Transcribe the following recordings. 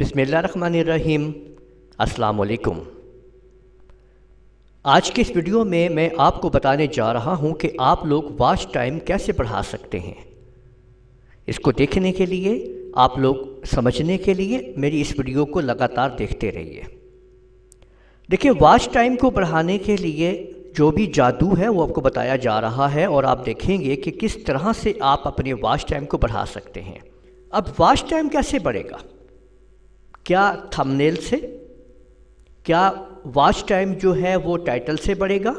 بسم اللہ الرحمن الرحیم۔ السلام علیکم۔ آج کے اس ویڈیو میں آپ کو بتانے جا رہا ہوں کہ آپ لوگ واچ ٹائم کیسے بڑھا سکتے ہیں۔ اس کو دیکھنے کے لیے، آپ لوگ سمجھنے کے لیے میری اس ویڈیو کو لگاتار دیکھتے رہیے۔ دیکھیں، واچ ٹائم کو بڑھانے کے لیے جو بھی جادو ہے وہ آپ کو بتایا جا رہا ہے، اور آپ دیکھیں گے کہ کس طرح سے آپ اپنے واچ ٹائم کو بڑھا سکتے ہیں۔ اب واچ ٹائم کیسے بڑھے گا؟ کیا تھمبنیل سے؟ کیا واچ ٹائم جو ہے وہ ٹائٹل سے بڑھے گا،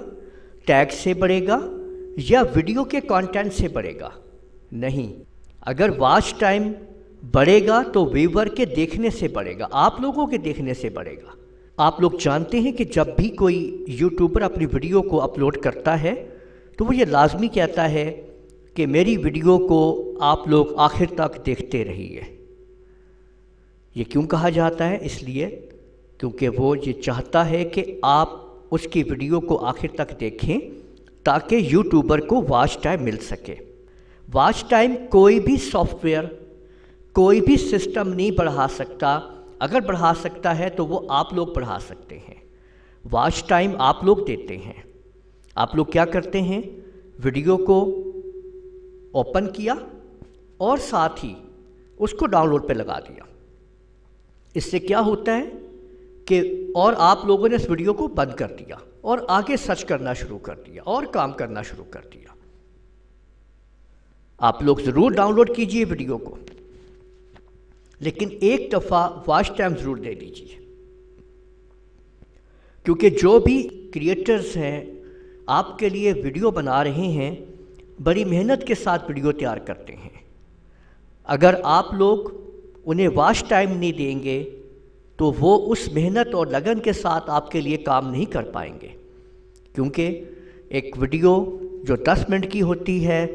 ٹیگ سے بڑھے گا، یا ویڈیو کے کانٹینٹ سے بڑھے گا؟ نہیں، اگر واچ ٹائم بڑھے گا تو ویور کے دیکھنے سے بڑھے گا، آپ لوگوں کے دیکھنے سے بڑھے گا۔ آپ لوگ جانتے ہیں کہ جب بھی کوئی یوٹیوبر اپنی ویڈیو کو اپلوڈ کرتا ہے تو وہ یہ لازمی کہتا ہے کہ میری ویڈیو کو آپ لوگ آخر تک دیکھتے رہیے۔ یہ کیوں کہا جاتا ہے؟ اس لیے کیونکہ وہ یہ چاہتا ہے کہ آپ اس کی ویڈیو کو آخر تک دیکھیں تاکہ یوٹیوبر کو واچ ٹائم مل سکے۔ واچ ٹائم کوئی بھی سافٹ ویئر، کوئی بھی سسٹم نہیں بڑھا سکتا۔ اگر بڑھا سکتا ہے تو وہ آپ لوگ بڑھا سکتے ہیں۔ واچ ٹائم آپ لوگ دیتے ہیں۔ آپ لوگ کیا کرتے ہیں؟ ویڈیو کو اوپن کیا اور ساتھ ہی اس کو ڈاؤن لوڈ پہ لگا دیا۔ اس سے کیا ہوتا ہے کہ اور آپ لوگوں نے اس ویڈیو کو بند کر دیا اور آگے سرچ کرنا شروع کر دیا اور کام کرنا شروع کر دیا۔ آپ لوگ ضرور ڈاؤن لوڈ کیجئے ویڈیو کو، لیکن ایک دفعہ واچ ٹائم ضرور دے دیجئے، کیونکہ جو بھی کریٹرز ہیں آپ کے لیے ویڈیو بنا رہے ہیں، بڑی محنت کے ساتھ ویڈیو تیار کرتے ہیں۔ اگر آپ لوگ انہیں واچ ٹائم نہیں دیں گے تو وہ اس محنت اور لگن کے ساتھ آپ کے لیے کام نہیں کر پائیں گے، کیونکہ ایک ویڈیو جو 10 منٹ کی ہوتی ہے،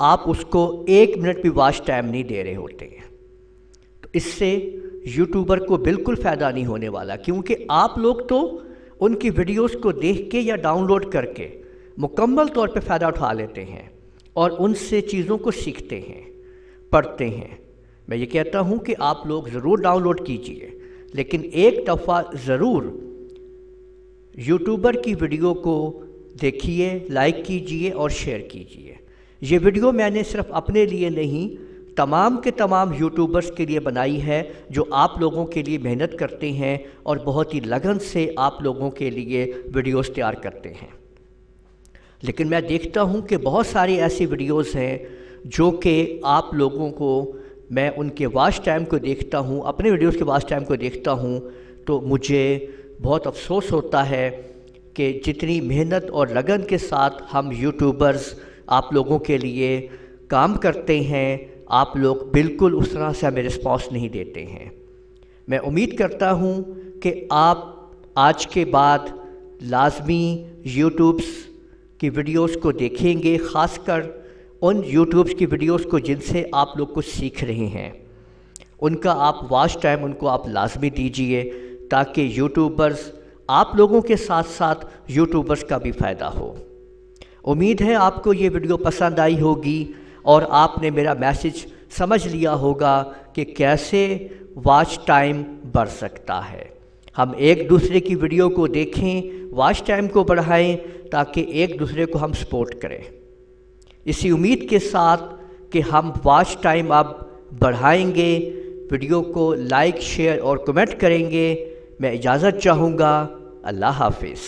آپ اس کو 1 منٹ بھی واچ ٹائم نہیں دے رہے ہوتے ہیں، تو اس سے یوٹیوبر کو بالکل فائدہ نہیں ہونے والا، کیونکہ آپ لوگ تو ان کی ویڈیوز کو دیکھ کے یا ڈاؤن لوڈ کر کے مکمل طور پہ فائدہ اٹھا لیتے ہیں اور ان سے چیزوں کو سیکھتے ہیں، پڑھتے ہیں۔ میں یہ کہتا ہوں کہ آپ لوگ ضرور ڈاؤن لوڈ کیجئے، لیکن ایک دفعہ ضرور یوٹیوبر کی ویڈیو کو دیکھیے، لائک کیجئے اور شیئر کیجئے۔ یہ ویڈیو میں نے صرف اپنے لیے نہیں، تمام کے تمام یوٹیوبرز کے لیے بنائی ہے جو آپ لوگوں کے لیے محنت کرتے ہیں اور بہت ہی لگن سے آپ لوگوں کے لیے ویڈیوز تیار کرتے ہیں۔ لیکن میں دیکھتا ہوں کہ بہت ساری ایسی ویڈیوز ہیں جو کہ آپ لوگوں کو، میں ان کے واچ ٹائم کو دیکھتا ہوں، اپنے ویڈیوز کے واچ ٹائم کو دیکھتا ہوں تو مجھے بہت افسوس ہوتا ہے کہ جتنی محنت اور لگن کے ساتھ ہم یوٹیوبرز آپ لوگوں کے لیے کام کرتے ہیں، آپ لوگ بالکل اس طرح سے ہمیں رسپانس نہیں دیتے ہیں۔ میں امید کرتا ہوں کہ آپ آج کے بعد لازمی یوٹیوبس کی ویڈیوز کو دیکھیں گے، خاص کر ان یوٹیوبس کی ویڈیوز کو جن سے آپ لوگ کچھ سیکھ رہے ہیں، ان کا آپ واچ ٹائم ان کو آپ لازمی دیجئے تاکہ یوٹیوبرز آپ لوگوں کے ساتھ ساتھ یوٹیوبرز کا بھی فائدہ ہو۔ امید ہے آپ کو یہ ویڈیو پسند آئی ہوگی اور آپ نے میرا میسج سمجھ لیا ہوگا کہ کیسے واچ ٹائم بڑھ سکتا ہے۔ ہم ایک دوسرے کی ویڈیو کو دیکھیں، واچ ٹائم کو بڑھائیں تاکہ ایک دوسرے کو ہم سپورٹ کریں۔ اسی امید کے ساتھ کہ ہم واچ ٹائم اب بڑھائیں گے، ویڈیو کو لائک، شیئر اور کمنٹ کریں گے، میں اجازت چاہوں گا۔ اللہ حافظ۔